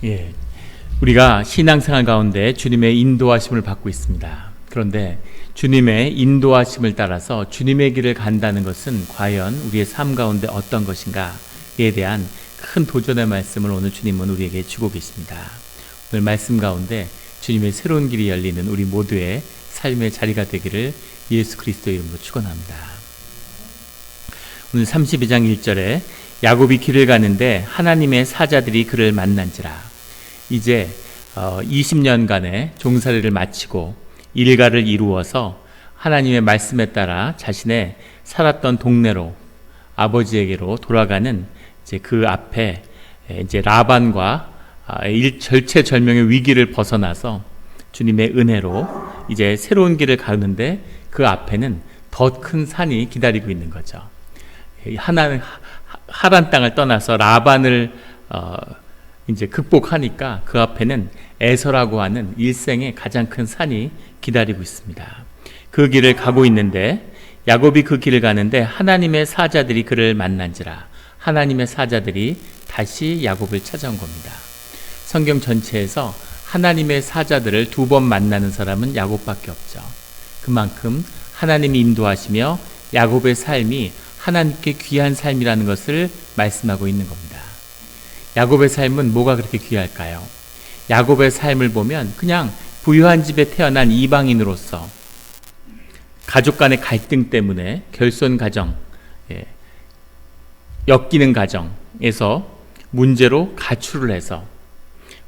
예, 우리가 신앙생활 가운데 주님의 인도하심을 받고 있습니다. 그런데 주님의 인도하심을 따라서 주님의 길을 간다는 것은 과연 우리의 삶 가운데 어떤 것인가에 대한 큰 도전의 말씀을 오늘 주님은 우리에게 주고 계십니다. 오늘 말씀 가운데 주님의 새로운 길이 열리는 우리 모두의 삶의 자리가 되기를 예수 그리스도의 이름으로 축원합니다. 오늘 32장 1절에 야곱이 길을 가는데 하나님의 사자들이 그를 만난지라. 이제 20년간의 종살이를 마치고 일가를 이루어서 하나님의 말씀에 따라 자신의 살았던 동네로 아버지에게로 돌아가는 이제 그 앞에 이제 라반과 절체절명의 위기를 벗어나서 주님의 은혜로 이제 새로운 길을 가는데 그 앞에는 더 큰 산이 기다리고 있는 거죠. 하란 땅을 떠나서 라반을 이제 극복하니까 그 앞에는 에서라고 하는 일생의 가장 큰 산이 기다리고 있습니다. 그 길을 가고 있는데 야곱이 그 길을 가는데 하나님의 사자들이 그를 만난지라. 하나님의 사자들이 다시 야곱을 찾아온 겁니다. 성경 전체에서 하나님의 사자들을 2번 만나는 사람은 야곱밖에 없죠. 그만큼 하나님이 인도하시며 야곱의 삶이 하나님께 귀한 삶이라는 것을 말씀하고 있는 겁니다. 야곱의 삶은 뭐가 그렇게 귀할까요? 야곱의 삶을 보면 그냥 부유한 집에 태어난 이방인으로서 가족 간의 갈등 때문에 결손 가정, 엮이는 가정에서 문제로 가출을 해서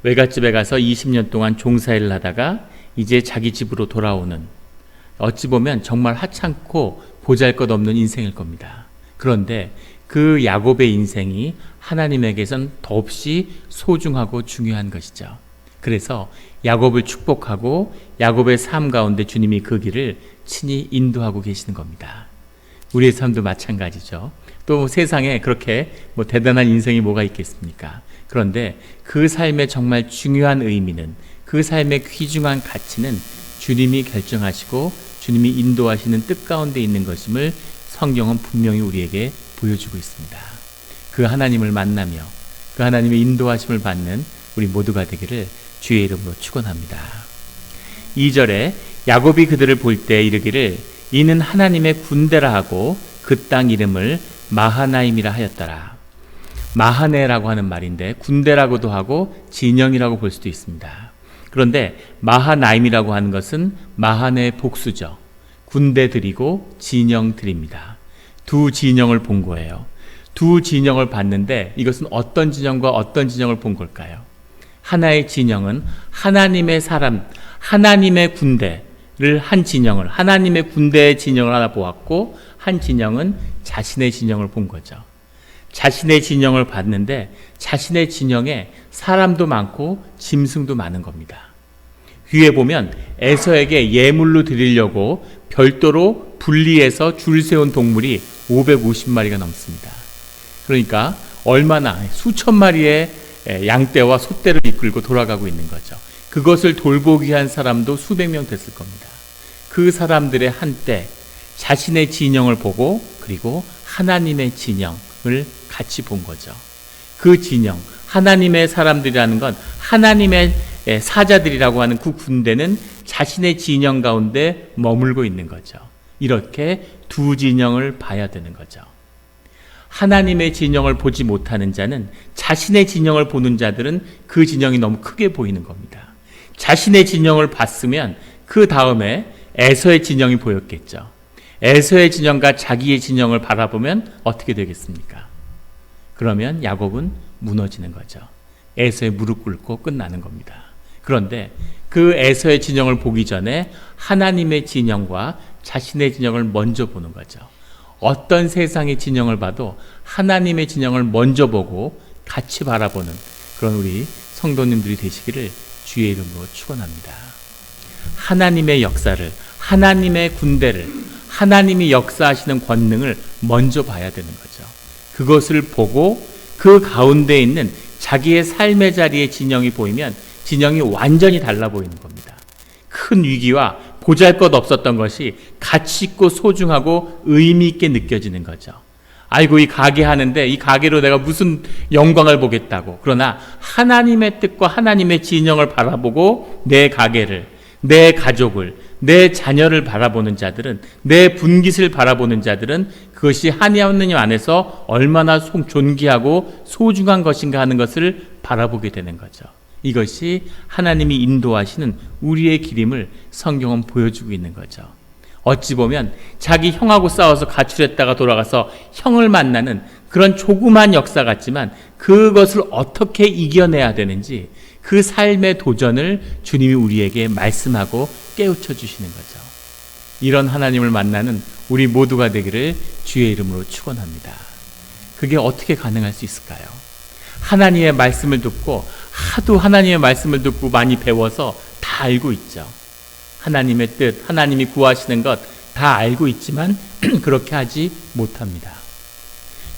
외갓집에 가서 20년 동안 종사일을 하다가 이제 자기 집으로 돌아오는, 어찌 보면 정말 하찮고 보잘것없는 인생일 겁니다. 그런데 그 야곱의 인생이 하나님에게선 더없이 소중하고 중요한 것이죠. 그래서 야곱을 축복하고 야곱의 삶 가운데 주님이 그 길을 친히 인도하고 계시는 겁니다. 우리의 삶도 마찬가지죠. 또 세상에 그렇게 대단한 인생이 뭐가 있겠습니까? 그런데 그 삶의 정말 중요한 의미는, 그 삶의 귀중한 가치는 주님이 결정하시고 주님이 인도하시는 뜻 가운데 있는 것임을 성경은 분명히 우리에게 보여주고 있습니다. 그 하나님을 만나며 그 하나님의 인도하심을 받는 우리 모두가 되기를 주의 이름으로 축원합니다. 2절에 야곱이 그들을 볼 때 이르기를 이는 하나님의 군대라 하고 그 땅 이름을 마하나임이라 하였더라. 마하네라고 하는 말인데 군대라고도 하고 진영이라고 볼 수도 있습니다. 그런데 마하나임이라고 하는 것은 마하네의 복수죠. 군대들이고 진영들입니다. 두 진영을 본 거예요. 두 진영을 봤는데 이것은 어떤 진영과 어떤 진영을 본 걸까요? 하나의 진영은 하나님의 사람, 하나님의 군대를 한 진영을, 하나님의 군대의 진영을 하나 보았고, 한 진영은 자신의 진영을 본 거죠. 자신의 진영을 봤는데 자신의 진영에 사람도 많고 짐승도 많은 겁니다. 위에 보면 에서에게 예물로 드리려고 별도로 분리해서 줄 세운 동물이 550마리가 넘습니다. 그러니까 얼마나 수천 마리의 양떼와 소떼를 이끌고 돌아가고 있는 거죠. 그것을 돌보기 위한 사람도 수백 명 됐을 겁니다. 그 사람들의 한때 자신의 진영을 보고 그리고 하나님의 진영을 같이 본 거죠. 그 진영, 하나님의 사람들이라는 건 하나님의 사자들이라고 하는 그 군대는 자신의 진영 가운데 머물고 있는 거죠. 이렇게 두 진영을 봐야 되는 거죠. 하나님의 진영을 보지 못하는 자는, 자신의 진영을 보는 자들은 그 진영이 너무 크게 보이는 겁니다. 자신의 진영을 봤으면 그 다음에 에서의 진영이 보였겠죠. 에서의 진영과 자기의 진영을 바라보면 어떻게 되겠습니까? 그러면 야곱은 무너지는 거죠. 에서의 무릎 꿇고 끝나는 겁니다. 그런데 그 에서의 진영을 보기 전에 하나님의 진영과 자신의 진영을 먼저 보는 거죠. 어떤 세상의 진영을 봐도 하나님의 진영을 먼저 보고 같이 바라보는 그런 우리 성도님들이 되시기를 주의 이름으로 축원합니다. 하나님의 역사를, 하나님의 군대를, 하나님이 역사하시는 권능을 먼저 봐야 되는 거죠. 그것을 보고 그 가운데 있는 자기의 삶의 자리에 진영이 보이면 진영이 완전히 달라 보이는 겁니다. 큰 위기와 보잘것 없었던 것이 가치 있고 소중하고 의미 있게 느껴지는 거죠. 아이고 이 가게 하는데 이 가게로 내가 무슨 영광을 보겠다고. 그러나 하나님의 뜻과 하나님의 진영을 바라보고 내 가게를, 내 가족을, 내 자녀를 바라보는 자들은, 내 분깃을 바라보는 자들은 그것이 하나님 안에서 얼마나 존귀하고 소중한 것인가 하는 것을 바라보게 되는 거죠. 이것이 하나님이 인도하시는 우리의 길임을 성경은 보여주고 있는 거죠. 어찌 보면 자기 형하고 싸워서 가출했다가 돌아가서 형을 만나는 그런 조그만 역사 같지만 그것을 어떻게 이겨내야 되는지 그 삶의 도전을 주님이 우리에게 말씀하고 깨우쳐 주시는 거죠. 이런 하나님을 만나는 우리 모두가 되기를 주의 이름으로 축원합니다. 그게 어떻게 가능할 수 있을까요? 하나님의 말씀을 듣고 하도 하나님의 말씀을 듣고 많이 배워서 다 알고 있죠. 하나님의 뜻, 하나님이 구하시는 것 다 알고 있지만 그렇게 하지 못합니다.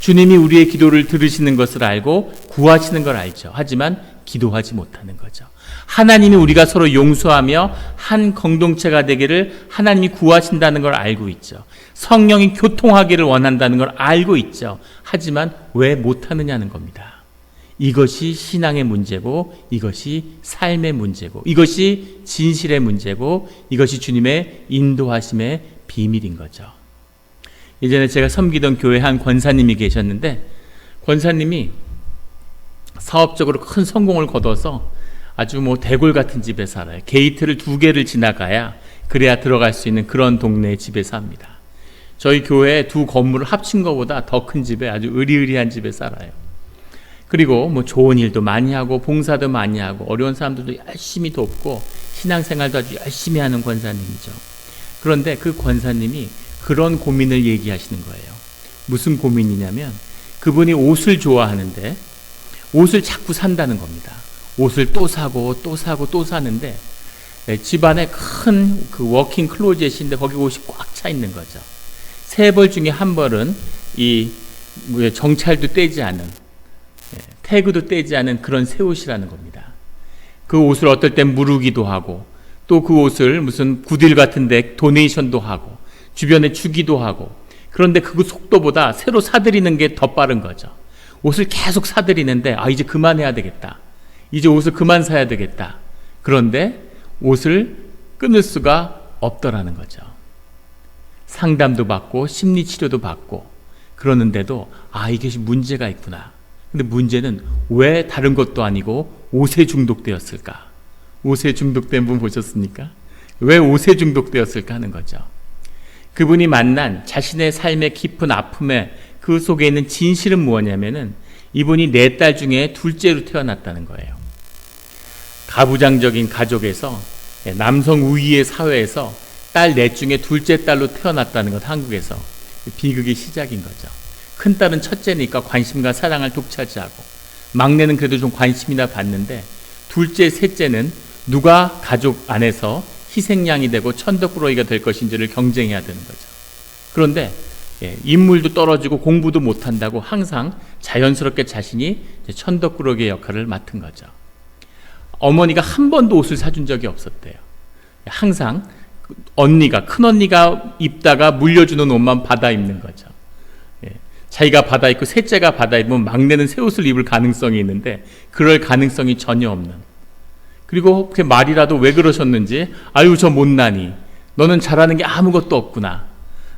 주님이 우리의 기도를 들으시는 것을 알고 구하시는 걸 알죠. 하지만 기도하지 못하는 거죠. 하나님이 우리가 서로 용서하며 한 공동체가 되기를 하나님이 구하신다는 걸 알고 있죠. 성령이 교통하기를 원한다는 걸 알고 있죠. 하지만 왜 못하느냐는 겁니다. 이것이 신앙의 문제고, 이것이 삶의 문제고, 이것이 진실의 문제고, 이것이 주님의 인도하심의 비밀인 거죠. 예전에 제가 섬기던 교회 한 권사님이 계셨는데, 권사님이 사업적으로 큰 성공을 거둬서 아주 대골 같은 집에 살아요. 게이트를 2개를 지나가야 그래야 들어갈 수 있는 그런 동네의 집에 삽니다. 저희 교회 2 건물을 합친 것보다 더 큰 집에 아주 으리으리한 집에 살아요. 그리고 좋은 일도 많이 하고 봉사도 많이 하고 어려운 사람들도 열심히 돕고 신앙생활도 아주 열심히 하는 권사님이죠. 그런데 그 권사님이 그런 고민을 얘기하시는 거예요. 무슨 고민이냐면 그분이 옷을 좋아하는데 옷을 자꾸 산다는 겁니다. 옷을 또 사고 또 사고 또 사는데 집안에 큰 그 워킹 클로젯인데 거기 옷이 꽉 차 있는 거죠. 3벌 중에 1벌은 이 정찰도 떼지 않은, 태그도 떼지 않은 그런 새 옷이라는 겁니다. 그 옷을 어떨 땐 무르기도 하고 또 그 옷을 무슨 구딜 같은 데 도네이션도 하고 주변에 주기도 하고, 그런데 그 속도보다 새로 사들이는 게 더 빠른 거죠. 옷을 계속 사들이는데 이제 그만해야 되겠다. 이제 옷을 그만 사야 되겠다. 그런데 옷을 끊을 수가 없더라는 거죠. 상담도 받고 심리치료도 받고 그러는데도 이게 문제가 있구나. 근데 문제는 왜 다른 것도 아니고 옷에 중독되었을까? 옷에 중독된 분 보셨습니까? 왜 옷에 중독되었을까 하는 거죠. 그분이 만난 자신의 삶의 깊은 아픔에 그 속에 있는 진실은 뭐냐면은 이분이 4딸 중에 둘째로 태어났다는 거예요. 가부장적인 가족에서, 남성 우위의 사회에서 딸 4 중에 둘째 딸로 태어났다는 것, 한국에서. 비극의 시작인 거죠. 큰딸은 첫째니까 관심과 사랑을 독차지하고, 막내는 그래도 좀 관심이나 받는데 둘째, 셋째는 누가 가족 안에서 희생양이 되고 천덕꾸러기가 될 것인지를 경쟁해야 되는 거죠. 그런데 인물도 떨어지고 공부도 못한다고 항상 자연스럽게 자신이 천덕꾸러기의 역할을 맡은 거죠. 어머니가 한 번도 옷을 사준 적이 없었대요. 항상 큰언니가 입다가 물려주는 옷만 받아 입는 거죠. 자기가 받아 입고 셋째가 받아 입으면 막내는 새 옷을 입을 가능성이 있는데 그럴 가능성이 전혀 없는. 그리고 그 말이라도 왜 그러셨는지, 아유 저 못나니, 너는 잘하는 게 아무것도 없구나,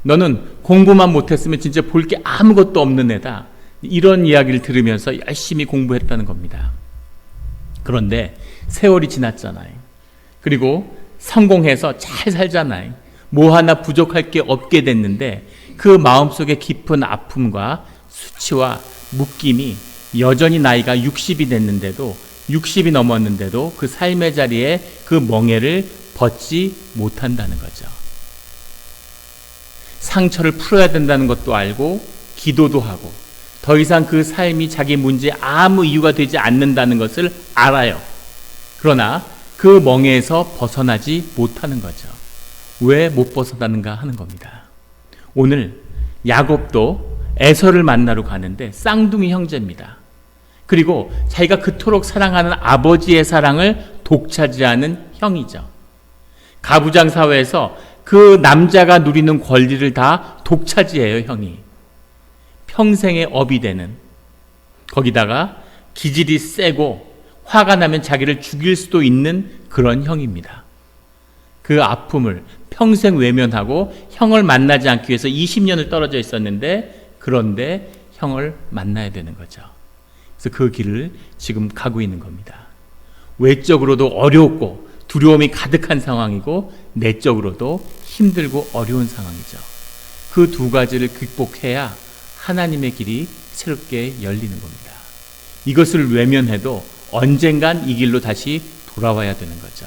너는 공부만 못했으면 진짜 볼 게 아무것도 없는 애다, 이런 이야기를 들으면서 열심히 공부했다는 겁니다. 그런데 세월이 지났잖아요. 그리고 성공해서 잘 살잖아요. 뭐 하나 부족할 게 없게 됐는데 그 마음속에 깊은 아픔과 수치와 묶임이 여전히 나이가 60이 됐는데도, 60이 넘었는데도 그 삶의 자리에 그 멍에를 벗지 못한다는 거죠. 상처를 풀어야 된다는 것도 알고 기도도 하고 더 이상 그 삶이 자기 문제에 아무 이유가 되지 않는다는 것을 알아요. 그러나 그 멍에에서 벗어나지 못하는 거죠. 왜 못 벗어나는가 하는 겁니다. 오늘 야곱도 에서를 만나러 가는데 쌍둥이 형제입니다. 그리고 자기가 그토록 사랑하는 아버지의 사랑을 독차지하는 형이죠. 가부장 사회에서 그 남자가 누리는 권리를 다 독차지해요, 형이. 평생의 업이 되는, 거기다가 기질이 세고 화가 나면 자기를 죽일 수도 있는 그런 형입니다. 그 아픔을 평생 외면하고 형을 만나지 않기 위해서 20년을 떨어져 있었는데, 그런데 형을 만나야 되는 거죠. 그래서 그 길을 지금 가고 있는 겁니다. 외적으로도 어렵고 두려움이 가득한 상황이고, 내적으로도 힘들고 어려운 상황이죠. 그 두 가지를 극복해야 하나님의 길이 새롭게 열리는 겁니다. 이것을 외면해도 언젠간 이 길로 다시 돌아와야 되는 거죠.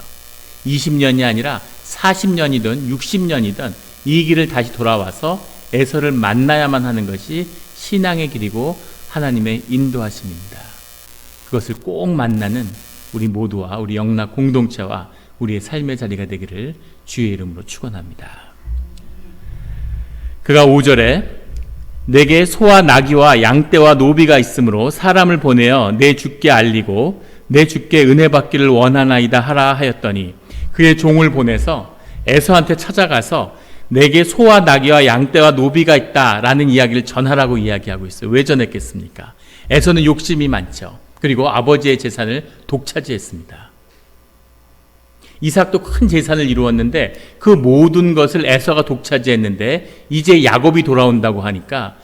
20년이 아니라 40년이든 60년이든 이 길을 다시 돌아와서 에서를 만나야만 하는 것이 신앙의 길이고 하나님의 인도하심입니다. 그것을 꼭 만나는 우리 모두와 우리 영락 공동체와 우리의 삶의 자리가 되기를 주의 이름으로 축원합니다. 그가 5절에 내게 소와 나귀와 양떼와 노비가 있으므로 사람을 보내어 내 주께 알리고 내 주께 은혜 받기를 원하나이다 하라 하였더니, 그의 종을 보내서 에서한테 찾아가서 내게 소와 나귀와 양떼와 노비가 있다라는 이야기를 전하라고 이야기하고 있어요. 왜 전했겠습니까? 에서는 욕심이 많죠. 그리고 아버지의 재산을 독차지했습니다. 이삭도 큰 재산을 이루었는데 그 모든 것을 에서가 독차지했는데, 이제 야곱이 돌아온다고 하니까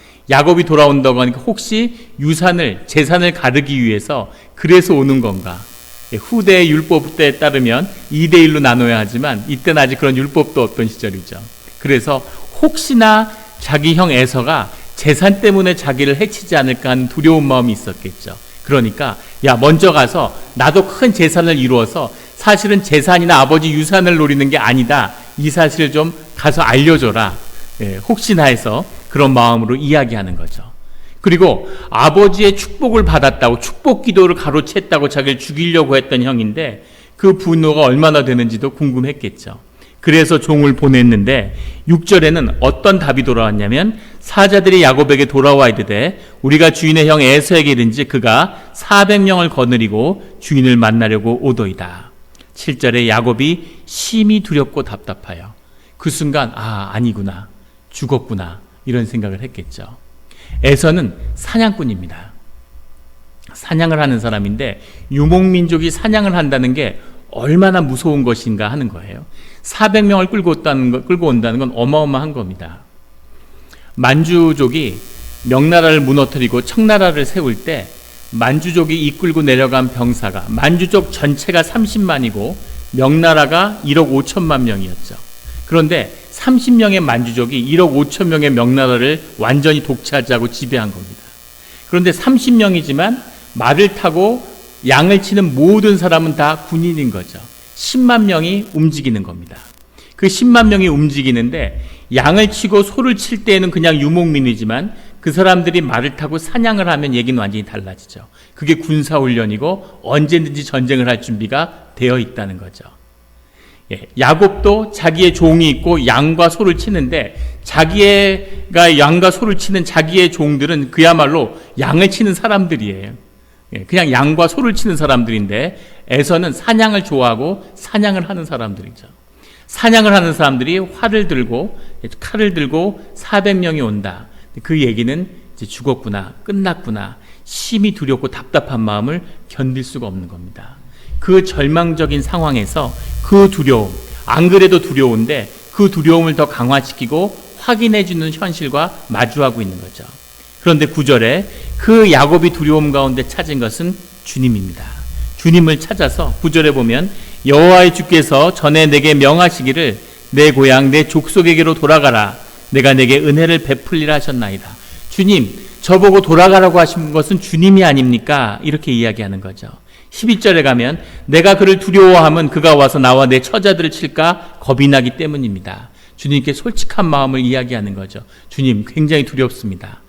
혹시 유산을, 재산을 가르기 위해서 그래서 오는 건가? 후대의 율법에 따르면 2대1로 나눠야 하지만 이때는 아직 그런 율법도 없던 시절이죠. 그래서 혹시나 자기 형 에서가 재산 때문에 자기를 해치지 않을까 하는 두려운 마음이 있었겠죠. 그러니까 야, 먼저 가서 나도 큰 재산을 이루어서 사실은 재산이나 아버지 유산을 노리는 게 아니다, 이 사실을 좀 가서 알려줘라. 혹시나 해서 그런 마음으로 이야기하는 거죠. 그리고 아버지의 축복을 받았다고, 축복 기도를 가로챘다고 자기를 죽이려고 했던 형인데 그 분노가 얼마나 되는지도 궁금했겠죠. 그래서 종을 보냈는데 6절에는 어떤 답이 돌아왔냐면, 사자들이 야곱에게 돌아와 이르되 우리가 주인의 형 에서에게 이른지 그가 400명을 거느리고 주인을 만나려고 오도이다. 7절에 야곱이 심히 두렵고 답답하여 그 순간 아니구나, 죽었구나, 이런 생각을 했겠죠. 에서는 사냥꾼입니다. 사냥을 하는 사람인데 유목민족이 사냥을 한다는 게 얼마나 무서운 것인가 하는 거예요. 400명을 끌고 온다는 건 어마어마한 겁니다. 만주족이 명나라를 무너뜨리고 청나라를 세울 때 만주족이 이끌고 내려간 병사가, 만주족 전체가 30만이고 명나라가 1억 5천만 명이었죠. 그런데 30명의 만주족이 1억 5천 명의 명나라를 완전히 독차지하고 지배한 겁니다. 그런데 30명이지만 말을 타고 양을 치는 모든 사람은 다 군인인 거죠. 10만 명이 움직이는 겁니다. 그 10만 명이 움직이는데 양을 치고 소를 칠 때에는 그냥 유목민이지만 그 사람들이 말을 타고 사냥을 하면 얘기는 완전히 달라지죠. 그게 군사훈련이고 언제든지 전쟁을 할 준비가 되어 있다는 거죠. 야곱도 자기의 종이 있고 양과 소를 치는데, 자기가 양과 소를 치는 자기의 종들은 그야말로 양을 치는 사람들이에요. 그냥 양과 소를 치는 사람들인데, 에서는 사냥을 좋아하고 사냥을 하는 사람들이죠. 사냥을 하는 사람들이 칼을 들고 400명이 온다. 그 얘기는 이제 죽었구나, 끝났구나, 심히 두렵고 답답한 마음을 견딜 수가 없는 겁니다. 그 절망적인 상황에서 그 두려움, 안 그래도 두려운데 그 두려움을 더 강화시키고 확인해주는 현실과 마주하고 있는 거죠. 그런데 9절에 그 야곱이 두려움 가운데 찾은 것은 주님입니다. 주님을 찾아서 9절에 보면 여호와의 주께서 전에 내게 명하시기를 내 고향 내 족속에게로 돌아가라, 내가 내게 은혜를 베풀리라 하셨나이다. 주님, 저보고 돌아가라고 하신 것은 주님이 아닙니까? 이렇게 이야기하는 거죠. 12절에 가면 내가 그를 두려워하면 그가 와서 나와 내 처자들을 칠까 겁이 나기 때문입니다. 주님께 솔직한 마음을 이야기하는 거죠. 주님, 굉장히 두렵습니다.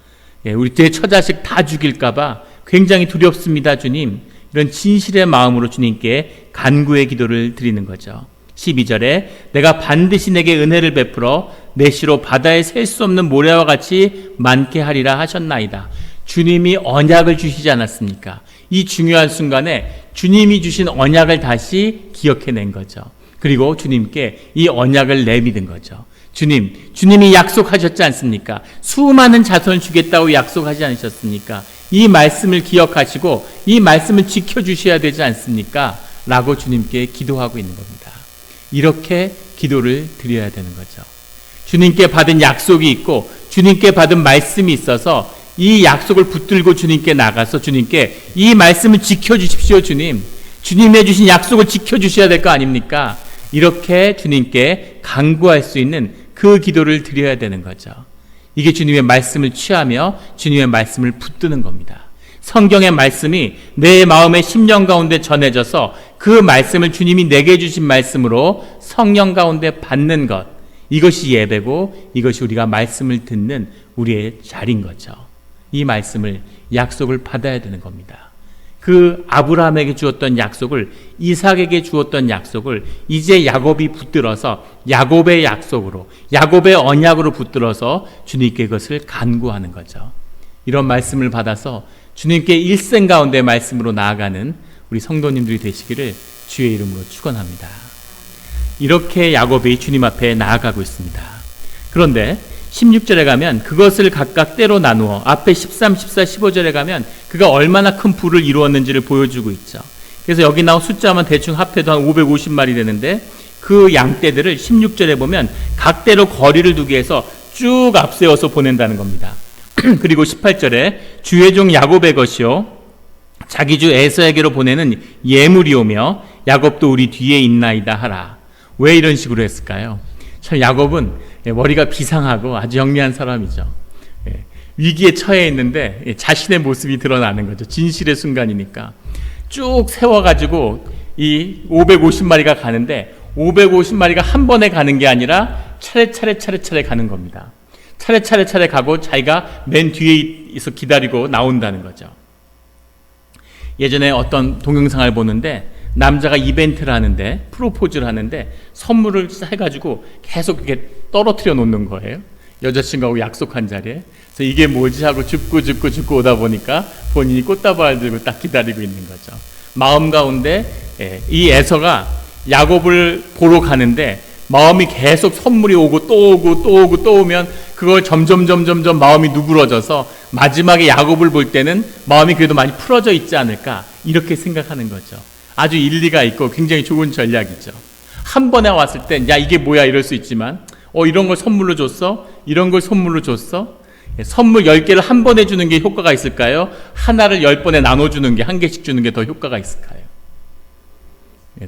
우리 제 처자식 다 죽일까 봐 굉장히 두렵습니다, 주님. 이런 진실의 마음으로 주님께 간구의 기도를 드리는 거죠. 12절에 내가 반드시 내게 은혜를 베풀어 내 시로 바다에 셀 수 없는 모래와 같이 많게 하리라 하셨나이다. 주님이 언약을 주시지 않았습니까? 이 중요한 순간에 주님이 주신 언약을 다시 기억해낸 거죠. 그리고 주님께 이 언약을 내밀은 거죠. 주님이 약속하셨지 않습니까? 수많은 자손을 주겠다고 약속하지 않으셨습니까? 이 말씀을 기억하시고 이 말씀을 지켜주셔야 되지 않습니까? 라고 주님께 기도하고 있는 겁니다. 이렇게 기도를 드려야 되는 거죠. 주님께 받은 약속이 있고 주님께 받은 말씀이 있어서 이 약속을 붙들고 주님께 나가서 주님께 이 말씀을 지켜주십시오. 주님이 해주신 약속을 지켜주셔야 될 거 아닙니까? 이렇게 주님께 간구할 수 있는 그 기도를 드려야 되는 거죠. 이게 주님의 말씀을 취하며 주님의 말씀을 붙드는 겁니다. 성경의 말씀이 내 마음의 심령 가운데 전해져서 그 말씀을 주님이 내게 주신 말씀으로 성령 가운데 받는 것, 이것이 예배고 이것이 우리가 말씀을 듣는 우리의 자리인 거죠. 이 말씀을, 약속을 받아야 되는 겁니다. 그 아브라함에게 주었던 약속을, 이삭에게 주었던 약속을 이제 야곱이 붙들어서 야곱의 약속으로, 야곱의 언약으로 붙들어서 주님께 그것을 간구하는 거죠. 이런 말씀을 받아서 주님께 일생 가운데 말씀으로 나아가는 우리 성도님들이 되시기를 주의 이름으로 축원합니다. 이렇게 야곱이 주님 앞에 나아가고 있습니다. 그런데 16절에 가면 그것을 각각 때로 나누어, 앞에 13, 14, 15절에 가면 그가 얼마나 큰 부를 이루었는지를 보여주고 있죠. 그래서 여기 나온 숫자만 대충 합해도 한 550마리 되는데 그 양떼들을 16절에 보면 각 때로 거리를 두게 해서 쭉 앞세워서 보낸다는 겁니다. 그리고 18절에 주의 종 야곱의 것이요 자기 주 에서에게로 보내는 예물이오며 야곱도 우리 뒤에 있나이다 하라. 왜 이런 식으로 했을까요? 참 야곱은 머리가 비상하고 아주 영리한 사람이죠. 위기에 처해 있는데 자신의 모습이 드러나는 거죠. 진실의 순간이니까 쭉 세워가지고 이 550마리가 가는데 550마리가 한 번에 가는 게 아니라 차례차례 가는 겁니다. 차례차례 가고 자기가 맨 뒤에서 기다리고 나온다는 거죠. 예전에 어떤 동영상을 보는데 남자가 이벤트를 하는데, 프로포즈를 하는데 선물을 해가지고 계속 이렇게 떨어뜨려 놓는 거예요. 여자친구하고 약속한 자리에. 그래서 이게 뭐지 하고 줍고 오다 보니까 본인이 꽃다발을 들고 딱 기다리고 있는 거죠. 마음 가운데 이 에서가 야곱을 보러 가는데 마음이 계속 선물이 오고 또 오면 그걸 점점 마음이 누그러져서 마지막에 야곱을 볼 때는 마음이 그래도 많이 풀어져 있지 않을까, 이렇게 생각하는 거죠. 아주 일리가 있고 굉장히 좋은 전략이죠. 한 번에 왔을 땐 야 이게 뭐야 이럴 수 있지만 이런 걸 선물로 줬어? 이런 걸 선물로 줬어? 선물 10개를 한 번에 주는 게 효과가 있을까요? 하나를 10번에 나눠주는 게, 한 개씩 주는 게 더 효과가 있을까요?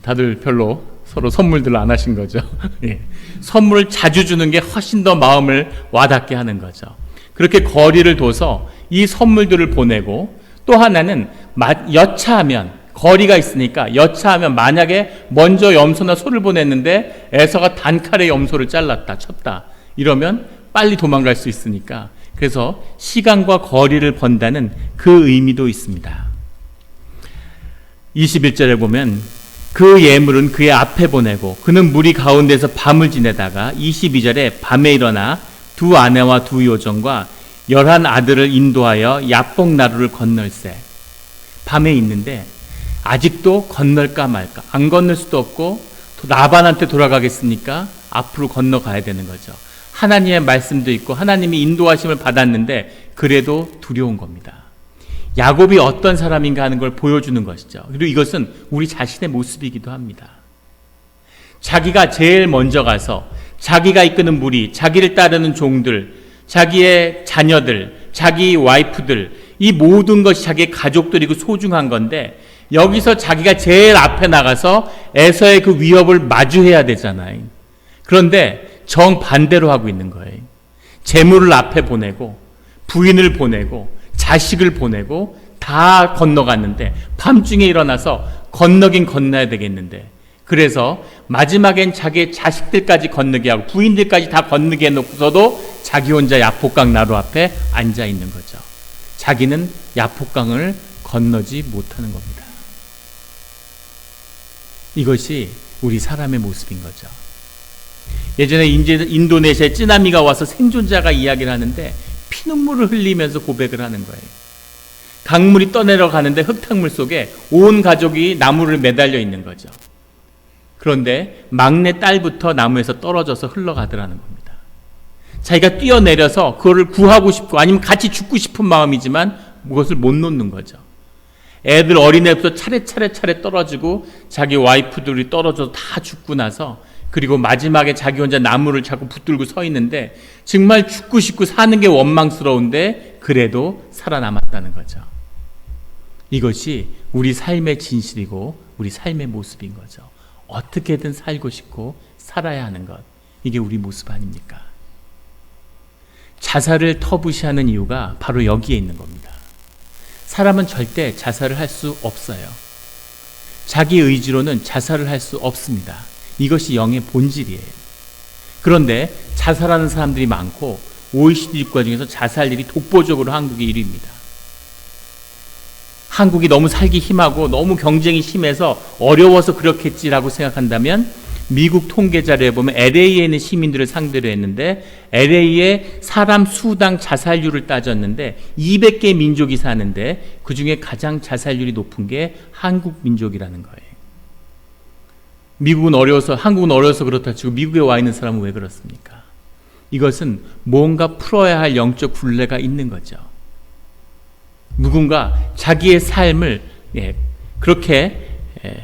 다들 별로 서로 선물들을 안 하신 거죠. 선물을 자주 주는 게 훨씬 더 마음을 와닿게 하는 거죠. 그렇게 거리를 둬서 이 선물들을 보내고, 또 하나는 여차하면, 거리가 있으니까 여차하면 만약에 먼저 염소나 소를 보냈는데 에서가 단칼에 염소를 쳤다 이러면 빨리 도망갈 수 있으니까, 그래서 시간과 거리를 번다는 그 의미도 있습니다. 21절에 보면 그 예물은 그의 앞에 보내고 그는 무리 가운데서 밤을 지내다가 22절에 밤에 일어나 두 아내와 두 요정과 11 아들을 인도하여 야복 나루를 건널세. 밤에 있는데 아직도 건널까 말까, 안 건널 수도 없고 라반한테 돌아가겠으니까 앞으로 건너가야 되는 거죠. 하나님의 말씀도 있고 하나님이 인도하심을 받았는데 그래도 두려운 겁니다. 야곱이 어떤 사람인가 하는 걸 보여주는 것이죠. 그리고 이것은 우리 자신의 모습이기도 합니다. 자기가 제일 먼저 가서 자기가 이끄는 무리, 자기를 따르는 종들, 자기의 자녀들, 자기 와이프들, 이 모든 것이 자기의 가족들이고 소중한 건데 여기서 자기가 제일 앞에 나가서 에서의 그 위협을 마주해야 되잖아요. 그런데 정반대로 하고 있는 거예요. 재물을 앞에 보내고 부인을 보내고 자식을 보내고 다 건너갔는데 밤중에 일어나서 건너긴 건너야 되겠는데, 그래서 마지막엔 자기의 자식들까지 건너게 하고 부인들까지 다 건너게 해놓고서도 자기 혼자 야복강 나루 앞에 앉아 있는 거죠. 자기는 야복강을 건너지 못하는 겁니다. 이것이 우리 사람의 모습인 거죠. 예전에 인도네시아에 쓰나미가 와서 생존자가 이야기를 하는데 피눈물을 흘리면서 고백을 하는 거예요. 강물이 떠내려 가는데 흙탕물 속에 온 가족이 나무를 매달려 있는 거죠. 그런데 막내 딸부터 나무에서 떨어져서 흘러가더라는 겁니다. 자기가 뛰어내려서 그거를 구하고 싶고 아니면 같이 죽고 싶은 마음이지만 그것을 못 놓는 거죠. 애들 어린애부터 차례 떨어지고 자기 와이프들이 떨어져서 다 죽고 나서 그리고 마지막에 자기 혼자 나무를 자꾸 붙들고 서 있는데 정말 죽고 싶고 사는 게 원망스러운데 그래도 살아남았다는 거죠. 이것이 우리 삶의 진실이고 우리 삶의 모습인 거죠. 어떻게든 살고 싶고 살아야 하는 것. 이게 우리 모습 아닙니까? 자살을 터부시하는 이유가 바로 여기에 있는 겁니다. 사람은 절대 자살을 할 수 없어요. 자기 의지로는 자살을 할 수 없습니다. 이것이 영의 본질이에요. 그런데 자살하는 사람들이 많고 OECD 국가 중에서 자살률이 독보적으로 한국이 1위입니다. 한국이 너무 살기 힘하고 너무 경쟁이 심해서 어려워서 그렇겠지라고 생각한다면 미국 통계 자료에 보면 LA에 있는 시민들을 상대로 했는데 LA의 사람 수당 자살률을 따졌는데 200개 민족이 사는데 그중에 가장 자살률이 높은 게 한국 민족이라는 거예요. 한국은 어려워서 그렇다 치고 미국에 와 있는 사람은 왜 그렇습니까? 이것은 뭔가 풀어야 할 영적 굴레가 있는 거죠. 누군가 자기의 삶을 그렇게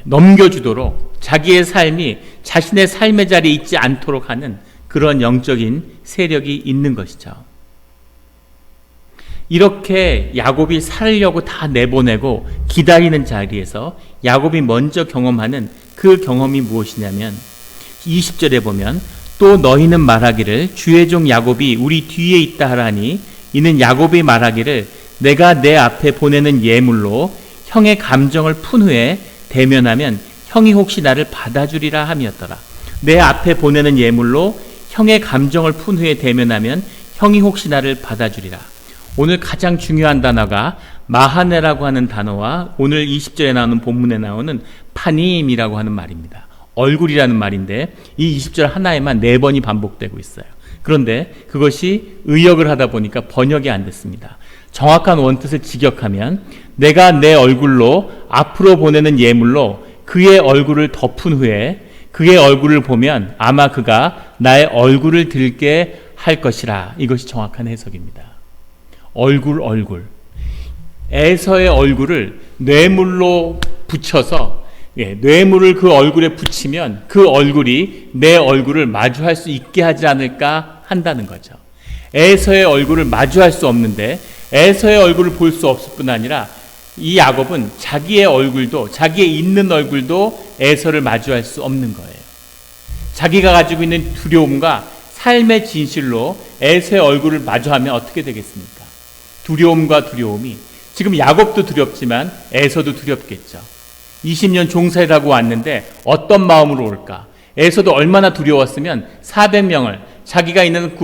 넘겨주도록 자기의 삶이 자신의 삶의 자리에 있지 않도록 하는 그런 영적인 세력이 있는 것이죠. 이렇게 야곱이 살려고 다 내보내고 기다리는 자리에서 야곱이 먼저 경험하는 그 경험이 무엇이냐면 20절에 보면 또 너희는 말하기를 주의 종 야곱이 우리 뒤에 있다 하라니 이는 야곱이 말하기를 내가 내 앞에 보내는 예물로 형의 감정을 푼 후에 대면하면 형이 혹시 나를 받아주리라 함이었더라. 내 앞에 보내는 예물로 형의 감정을 푼 후에 대면하면 형이 혹시 나를 받아주리라. 오늘 가장 중요한 단어가 마하네라고 하는 단어와 오늘 20절에 나오는 본문에 나오는 파님이라고 하는 말입니다. 얼굴이라는 말인데 이 20절 하나에만 4번이 반복되고 있어요. 그런데 그것이 의역을 하다 보니까 번역이 안 됐습니다. 정확한 원뜻을 직역하면 내가 내 얼굴로 앞으로 보내는 예물로 그의 얼굴을 덮은 후에 그의 얼굴을 보면 아마 그가 나의 얼굴을 들게 할 것이라. 이것이 정확한 해석입니다. 얼굴. 에서의 얼굴을 뇌물로 붙여서 뇌물을 그 얼굴에 붙이면 그 얼굴이 내 얼굴을 마주할 수 있게 하지 않을까 한다는 거죠. 에서의 얼굴을 마주할 수 없는데 에서의 얼굴을 볼 수 없을 뿐 아니라 이 야곱은 자기의 얼굴도 자기의 있는 얼굴도 에서를 마주할 수 없는 거예요. 자기가 가지고 있는 두려움과 삶의 진실로 에서의 얼굴을 마주하면 어떻게 되겠습니까? 두려움과 두려움이 지금 야곱도 두렵지만 에서도 두렵겠죠. 20년 종살이라고 왔는데 어떤 마음으로 올까? 에서도 얼마나 두려웠으면 400명을 자기가 있는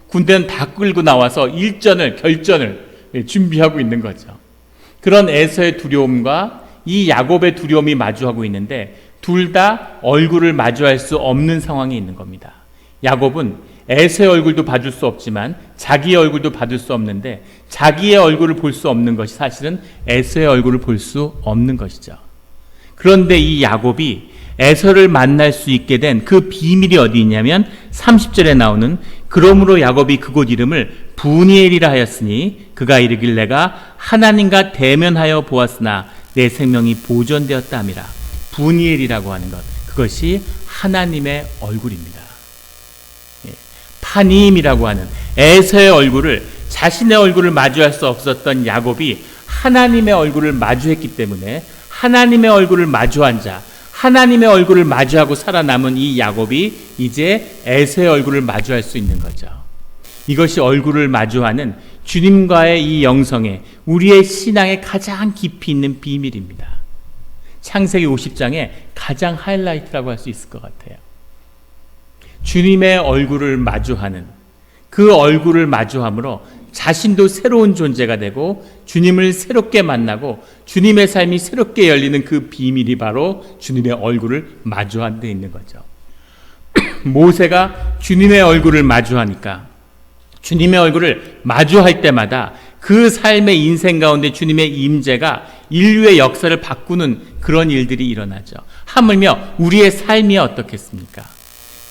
군대는 다 끌고 나와서 결전을 준비하고 있는 거죠. 그런 에서의 두려움과 이 야곱의 두려움이 마주하고 있는데 둘 다 얼굴을 마주할 수 없는 상황에 있는 겁니다. 야곱은 에서의 얼굴도 봐줄 수 없지만 자기의 얼굴도 봐줄 수 없는데 자기의 얼굴을 볼 수 없는 것이 사실은 에서의 얼굴을 볼 수 없는 것이죠. 그런데 이 야곱이 에서를 만날 수 있게 된 그 비밀이 어디 있냐면 30절에 나오는 그러므로 야곱이 그곳 이름을 부니엘이라 하였으니 그가 이르길 내가 하나님과 대면하여 보았으나 내 생명이 보존되었다 함이라. 부니엘이라고 하는 것, 그것이 하나님의 얼굴입니다. 파님이라고 하는 에서의 얼굴을, 자신의 얼굴을 마주할 수 없었던 야곱이 하나님의 얼굴을 마주했기 때문에 하나님의 얼굴을 마주한 자, 하나님의 얼굴을 마주하고 살아남은 이 야곱이 이제 에서의 얼굴을 마주할 수 있는 거죠. 이것이 얼굴을 마주하는 주님과의 이 영성에 우리의 신앙에 가장 깊이 있는 비밀입니다. 창세기 50장에 가장 하이라이트라고 할 수 있을 것 같아요. 주님의 얼굴을 마주하는, 그 얼굴을 마주함으로 자신도 새로운 존재가 되고 주님을 새롭게 만나고 주님의 삶이 새롭게 열리는 그 비밀이 바로 주님의 얼굴을 마주한 데 있는 거죠. 모세가 주님의 얼굴을 마주하니까 주님의 얼굴을 마주할 때마다 그 삶의 인생 가운데 주님의 임재가 인류의 역사를 바꾸는 그런 일들이 일어나죠. 하물며 우리의 삶이 어떻겠습니까?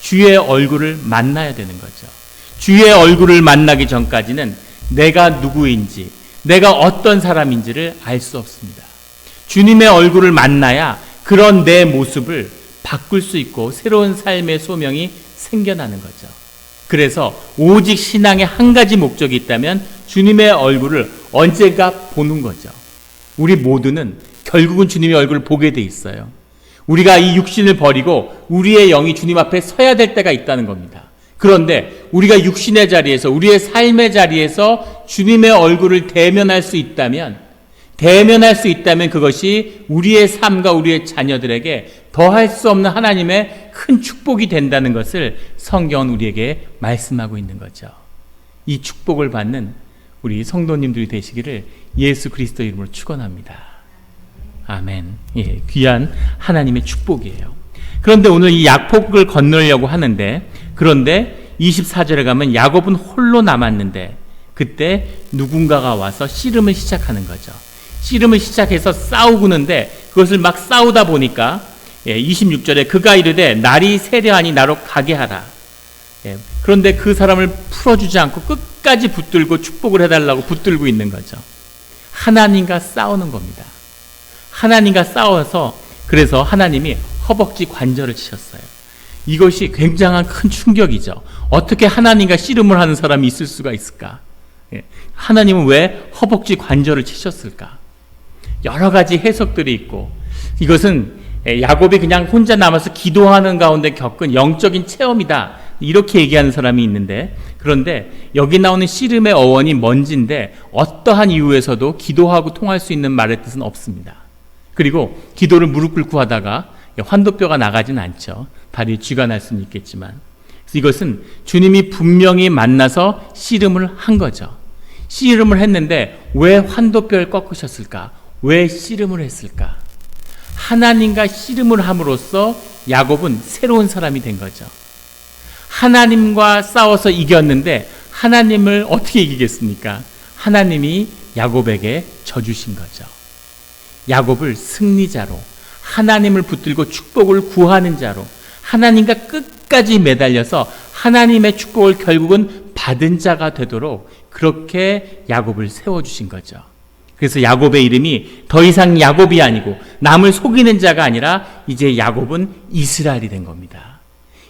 주의 얼굴을 만나야 되는 거죠. 주의 얼굴을 만나기 전까지는 내가 누구인지, 내가 어떤 사람인지를 알 수 없습니다. 주님의 얼굴을 만나야 그런 내 모습을 바꿀 수 있고 새로운 삶의 소명이 생겨나는 거죠. 그래서 오직 신앙의 한 가지 목적이 있다면 주님의 얼굴을 언젠가 보는 거죠. 우리 모두는 결국은 주님의 얼굴을 보게 돼 있어요. 우리가 이 육신을 버리고 우리의 영이 주님 앞에 서야 될 때가 있다는 겁니다. 그런데 우리가 육신의 자리에서, 우리의 삶의 자리에서 주님의 얼굴을 대면할 수 있다면 그것이 우리의 삶과 우리의 자녀들에게 더할 수 없는 하나님의 큰 축복이 된다는 것을 성경은 우리에게 말씀하고 있는 거죠. 이 축복을 받는 우리 성도님들이 되시기를 예수 그리스도 이름으로 축원합니다. 아멘. 예, 귀한 하나님의 축복이에요. 그런데 오늘 이 야복을 건너려고 하는데, 그런데 24절에 가면 야곱은 홀로 남았는데 그때 누군가가 와서 씨름을 시작하는 거죠. 씨름을 시작해서 싸우고는데 그것을 막 싸우다 보니까 26절에 그가 이르되 날이 세려하니 나로 가게 하라. 그런데 그 사람을 풀어주지 않고 끝까지 붙들고 축복을 해달라고 붙들고 있는 거죠. 하나님과 싸우는 겁니다. 하나님과 싸워서 그래서 하나님이 허벅지 관절을 치셨어요. 이것이 굉장한 큰 충격이죠. 어떻게 하나님과 씨름을 하는 사람이 있을 수가 있을까? 하나님은 왜 허벅지 관절을 치셨을까? 여러 가지 해석들이 있고, 이것은 야곱이 그냥 혼자 남아서 기도하는 가운데 겪은 영적인 체험이다, 이렇게 얘기하는 사람이 있는데, 그런데 여기 나오는 씨름의 어원이 뭔지인데 어떠한 이유에서도 기도하고 통할 수 있는 말의 뜻은 없습니다. 그리고 기도를 무릎 꿇고 하다가 환도뼈가 나가진 않죠. 다리에 쥐가 날 수는 있겠지만. 그래서 이것은 주님이 분명히 만나서 씨름을 한 거죠. 씨름을 했는데 왜 환도뼈를 꺾으셨을까? 왜 씨름을 했을까? 하나님과 씨름을 함으로써 야곱은 새로운 사람이 된 거죠. 하나님과 싸워서 이겼는데 하나님을 어떻게 이기겠습니까? 하나님이 야곱에게 져주신 거죠. 야곱을 승리자로, 하나님을 붙들고 축복을 구하는 자로, 하나님과 끝까지 매달려서 하나님의 축복을 결국은 받은 자가 되도록 그렇게 야곱을 세워주신 거죠. 그래서 야곱의 이름이 더 이상 야곱이 아니고 남을 속이는 자가 아니라 이제 야곱은 이스라엘이 된 겁니다.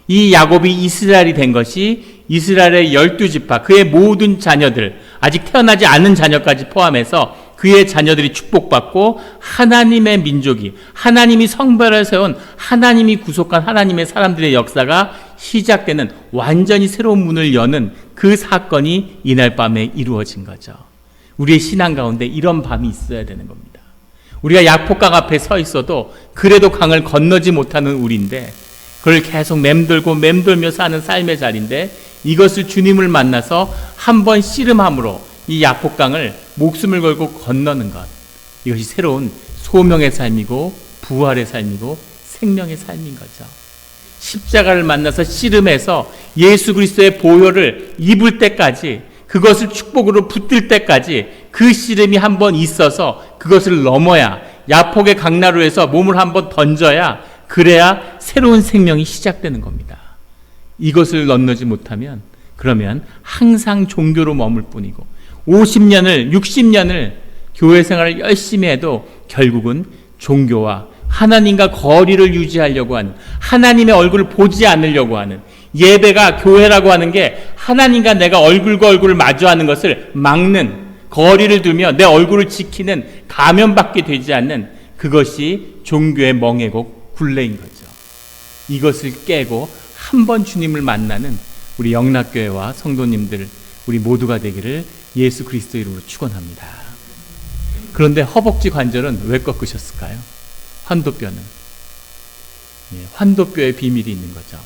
이 야곱이 이스라엘이 된 것이 이스라엘의 12지파, 그의 모든 자녀들, 아직 태어나지 않은 자녀까지 포함해서 그의 자녀들이 축복받고 하나님의 민족이, 하나님이 성별을 세운, 하나님이 구속한 하나님의 사람들의 역사가 시작되는 완전히 새로운 문을 여는 그 사건이 이날 밤에 이루어진 거죠. 우리의 신앙 가운데 이런 밤이 있어야 되는 겁니다. 우리가 야복강 앞에 서 있어도 그래도 강을 건너지 못하는 우리인데, 그걸 계속 맴돌며 사는 삶의 자리인데, 이것을 주님을 만나서 한번 씨름함으로 이 야복강을 목숨을 걸고 건너는 것, 이것이 새로운 소명의 삶이고 부활의 삶이고 생명의 삶인 거죠. 십자가를 만나서 씨름해서 예수 그리스도의 보혈을 입을 때까지, 그것을 축복으로 붙들 때까지 그 씨름이 한번 있어서 그것을 넘어야, 야복의 강나루에서 몸을 한번 던져야, 그래야 새로운 생명이 시작되는 겁니다. 이것을 건너지 못하면 그러면 항상 종교로 머물 뿐이고 50년을 60년을 교회 생활을 열심히 해도 결국은 종교와 하나님과 거리를 유지하려고 하는, 하나님의 얼굴을 보지 않으려고 하는, 예배가 교회라고 하는 게 하나님과 내가 얼굴과 얼굴을 마주하는 것을 막는, 거리를 두며 내 얼굴을 지키는, 가면받게 되지 않는, 그것이 종교의 멍해고 굴레인 거죠. 이것을 깨고 한번 주님을 만나는 우리 영락교회와 성도님들, 우리 모두가 되기를 예수 그리스도 이름으로 축원합니다. 그런데 허벅지 관절은 왜 꺾으셨을까요? 환도뼈는, 환도뼈의 비밀이 있는 거죠.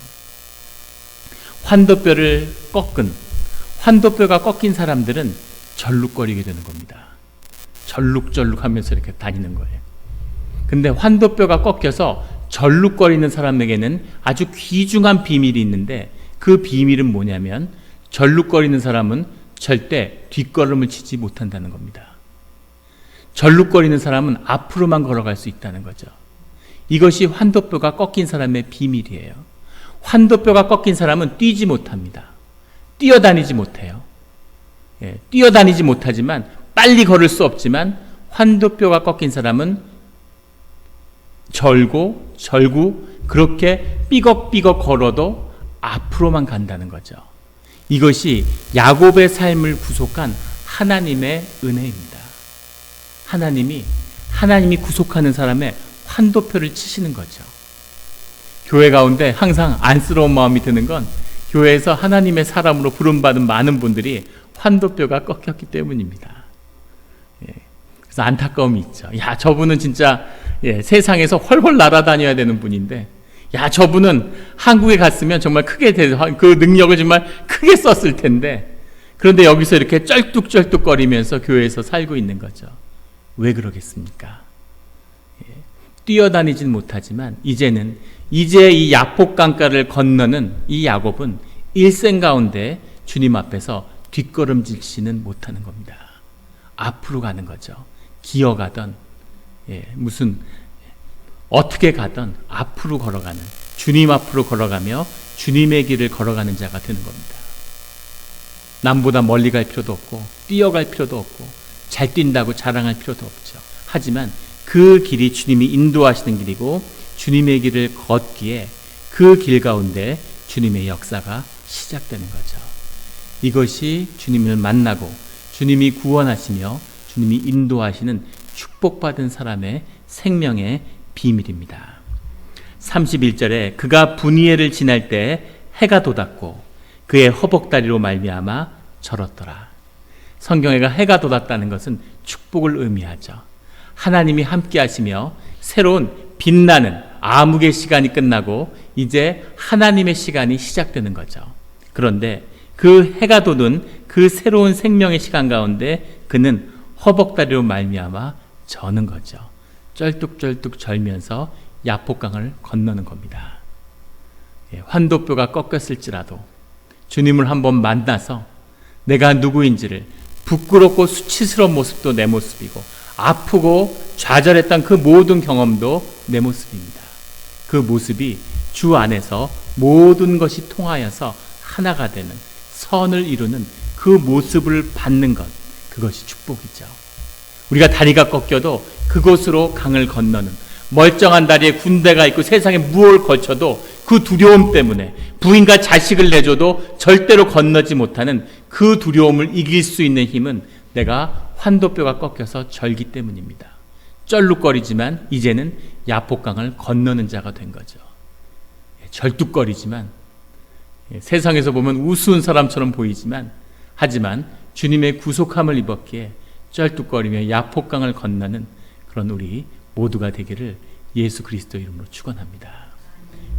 환도뼈가 꺾인 사람들은 절룩거리게 되는 겁니다. 절룩절룩 하면서 이렇게 다니는 거예요. 근데 환도뼈가 꺾여서 절룩거리는 사람에게는 아주 귀중한 비밀이 있는데, 그 비밀은 뭐냐면 절룩거리는 사람은 절대 뒷걸음을 치지 못한다는 겁니다. 절룩거리는 사람은 앞으로만 걸어갈 수 있다는 거죠. 이것이 환도뼈가 꺾인 사람의 비밀이에요. 환도뼈가 꺾인 사람은 뛰지 못합니다. 뛰어다니지 못해요. 뛰어다니지 못하지만, 빨리 걸을 수 없지만, 환도뼈가 꺾인 사람은 절고 그렇게 삐걱삐걱 걸어도 앞으로만 간다는 거죠. 이것이 야곱의 삶을 구속한 하나님의 은혜입니다. 하나님이 구속하는 사람의 환도표를 치시는 거죠. 교회 가운데 항상 안쓰러운 마음이 드는 건 교회에서 하나님의 사람으로 부름받은 많은 분들이 환도뼈가 꺾였기 때문입니다. 그래서 안타까움이 있죠. 야, 저분은 진짜 세상에서 훨훨 날아다녀야 되는 분인데, 야, 저분은 한국에 갔으면 정말 크게 그 능력을 정말 크게 썼을 텐데, 그런데 여기서 이렇게 쩔뚝쩔뚝거리면서 교회에서 살고 있는 거죠. 왜 그러겠습니까? 뛰어다니진 못하지만 이제 이 야폭강가를 건너는 이 야곱은 일생 가운데 주님 앞에서 뒷걸음질치는 못하는 겁니다. 앞으로 가는 거죠. 기어가던 어떻게 가던 앞으로 걸어가는, 주님 앞으로 걸어가며 주님의 길을 걸어가는 자가 되는 겁니다. 남보다 멀리 갈 필요도 없고 뛰어갈 필요도 없고 잘 뛴다고 자랑할 필요도 없죠. 하지만 그 길이 주님이 인도하시는 길이고 주님의 길을 걷기에 그 길 가운데 주님의 역사가 시작되는 거죠. 이것이 주님을 만나고 주님이 구원하시며 주님이 인도하시는 축복받은 사람의 생명의 비밀입니다. 31절에 그가 분이엘을 지날 때 해가 돋았고 그의 허벅다리로 말미암아 절었더라. 성경에가 해가 돋았다는 것은 축복을 의미하죠. 하나님이 함께 하시며 새로운 빛나는 암흑의 시간이 끝나고 이제 하나님의 시간이 시작되는 거죠. 그런데 그 해가 돋은 그 새로운 생명의 시간 가운데 그는 허벅다리로 말미암아 저는 거죠. 쩔뚝쩔뚝 절면서 야폭강을 건너는 겁니다. 환도뼈가 꺾였을지라도 주님을 한번 만나서 내가 누구인지를, 부끄럽고 수치스러운 모습도 내 모습이고 아프고 좌절했던 그 모든 경험도 내 모습입니다. 그 모습이 주 안에서 모든 것이 통하여서 하나가 되는, 선을 이루는 그 모습을 받는 것, 그것이 축복이죠. 우리가 다리가 꺾여도 그곳으로 강을 건너는, 멀쩡한 다리에 군대가 있고 세상에 무엇을 걸쳐도 그 두려움 때문에 부인과 자식을 내줘도 절대로 건너지 못하는 그 두려움을 이길 수 있는 힘은 내가 환도뼈가 꺾여서 절기 때문입니다. 쩔룩거리지만 이제는 야폭강을 건너는 자가 된 거죠. 절뚝거리지만, 세상에서 보면 우스운 사람처럼 보이지만, 하지만 주님의 구속함을 입었기에 쩔뚝거리며 야폭강을 건너는 그런 우리 모두가 되기를 예수 그리스도 이름으로 축원합니다.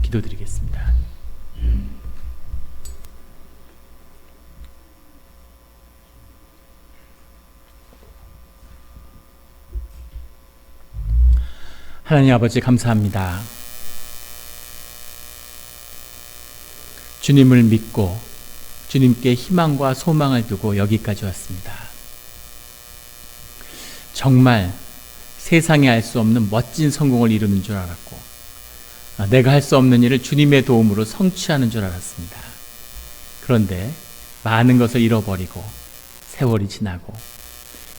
기도드리겠습니다. 하나님 아버지 감사합니다. 주님을 믿고 주님께 희망과 소망을 두고 여기까지 왔습니다. 정말 세상에 알 수 없는 멋진 성공을 이루는 줄 알았고 내가 할 수 없는 일을 주님의 도움으로 성취하는 줄 알았습니다. 그런데 많은 것을 잃어버리고 세월이 지나고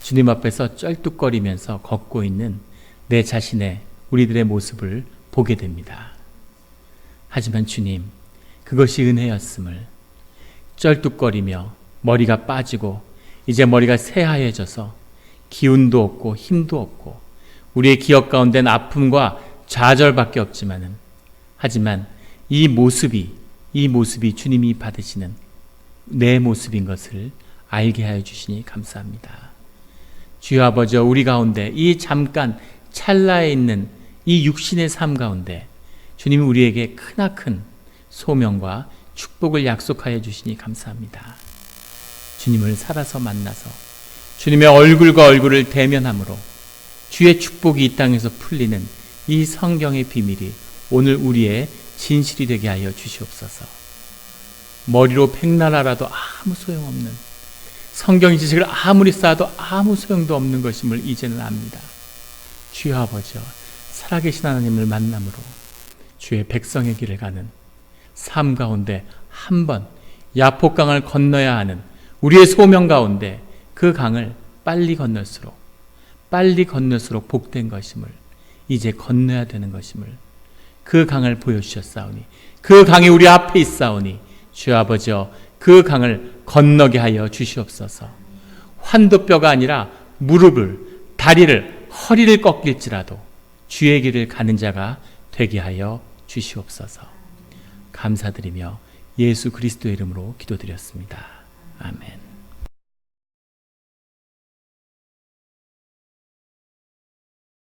주님 앞에서 쩔뚝거리면서 걷고 있는 내 자신의, 우리들의 모습을 보게 됩니다. 하지만 주님, 그것이 은혜였음을, 쩔뚝거리며 머리가 빠지고 이제 머리가 새하얘져서 기운도 없고 힘도 없고 우리의 기억 가운데는 아픔과 좌절밖에 없지만은, 하지만 이 모습이 주님이 받으시는 내 모습인 것을 알게 하여 주시니 감사합니다. 주여 아버지여, 우리 가운데 이 잠깐 찰나에 있는 이 육신의 삶 가운데 주님이 우리에게 크나큰 소명과 축복을 약속하여 주시니 감사합니다. 주님을 살아서 만나서 주님의 얼굴과 얼굴을 대면함으로 주의 축복이 이 땅에서 풀리는 이 성경의 비밀이 오늘 우리의 진실이 되게 하여 주시옵소서. 머리로 백날 알아도 아무 소용없는, 성경 지식을 아무리 쌓아도 아무 소용도 없는 것임을 이제는 압니다. 주여 아버지여, 살아계신 하나님을 만남으로 주의 백성의 길을 가는 삶 가운데 한번 야복강을 건너야 하는 우리의 소명 가운데 그 강을 빨리 건널수록 복된 것임을, 이제 건너야 되는 것임을 그 강을 보여주셨사오니, 그 강이 우리 앞에 있사오니 주 아버지여 그 강을 건너게 하여 주시옵소서. 환도뼈가 아니라 무릎을, 다리를, 허리를 꺾일지라도 주의 길을 가는 자가 되게 하여 주시옵소서. 감사드리며 예수 그리스도의 이름으로 기도드렸습니다. 아멘.